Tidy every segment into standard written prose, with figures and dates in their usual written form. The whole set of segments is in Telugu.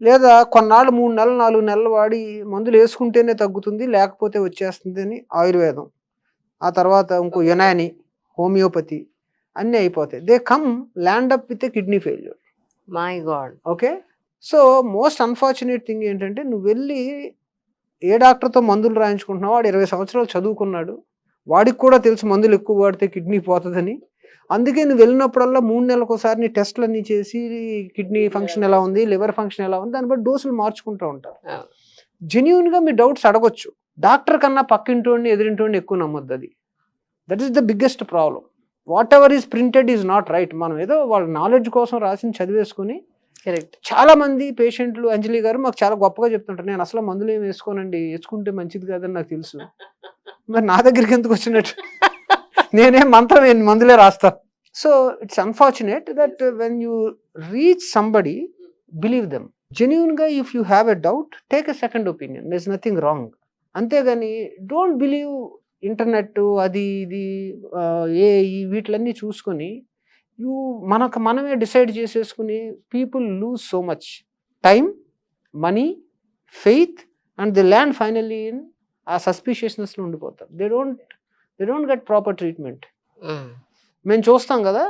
లేదా కొన్నాళ్ళు 3 నెలలు, 4 నెలలు వాడి మందులేసుకుంటేనే తగ్గుతుంది, లేకపోతే వచ్చేస్తుందని ఆయుర్వేదం. ఆ తర్వాత ఇంకో యునాని, హోమియోపతి అన్నీ అయిపోతాయి. They come land up with a kidney failure. My God! Okay. So, most unfortunate thing ఏంటంటే నువ్వెళ్ళి ఏ డాక్టర్‌తో మందులు రాయించుకుంటున్నావో వాడు 20 సంవత్సరాలు చదువుకున్నాడు. వాడికి కూడా తెలుసు మందులు ఎక్కువ వాడితే కిడ్నీ పోతదని. అందుకే నువ్వెళ్ళినప్పుడల్లా 3 నెలలకోసారి నీ టెస్ట్‌లన్నీ చేసి కిడ్నీ ఫంక్షన్ ఎలా ఉంది? లివర్ ఫంక్షన్ ఎలా ఉంది? దాన్ని బట్టి డోసులు మార్చుకుంటూ ఉంటారు. అవును. జెన్యూన్‌గా మీ డౌట్స్ అడగొచ్చు. డాక్టర్ కన్నా పక్కింటోడిని, ఎదురింటోడిని ఎక్కువ నమ్మొద్దది. That is the biggest problem. Whatever is printed is not right. మనం ఏదో వాళ్ళ నాలెడ్జ్ కోసం రాసింది చదివేసుకొని కరెక్ట్. చాలా మంది పేషెంట్లు అంజలి గారు మాకు చాలా గొప్పగా చెప్తుంటారు. నేను అసలు మందులేమి వేసుకోనండి. ఏసుకుంటే మంచిది కాదని నాకు తెలుసు. మరి నా దగ్గరికి ఎందుకు వచ్చినట్టు? నేనేం మంత్రం ఏం మందులే రాస్తా. So, it's unfortunate that when you reach somebody believe them. జెన్యూన్‌గా if you have a doubt take a second opinion. There is nothing wrong. అంతేగాని డోంట్ బిలీవ్ ఇంటర్నెట్టు అది ఇది ఏఐ వీటిలన్నీ చూసుకొని మనకు మనమే డిసైడ్ చేసేసుకుని people lose so much time, money, faith and they land finally in ఆ సస్పిషియస్నెస్‌లో ఉండిపోతారు. They don't get proper treatment. మేము చూస్తాం కదా!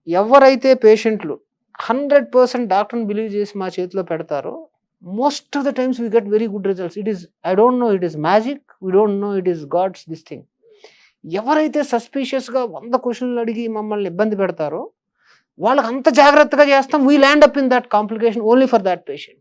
ఎవరైతే పేషెంట్లు 100% డాక్టర్‌ని బిలీవ్ చేసి మా చేతిలో పెడతారో most of the times we get very good results. It is I don't know it is magic. We don't know it is God's this thing. ఎవరైతే సస్పిషియస్‌గా 100 క్వెషన్‌లు అడిగి మమ్మల్ని ఇబ్బంది పెడతారో వాళ్ళకి అంత జాగ్రత్తగా చేస్తాం. We land up in that complication only for that patient.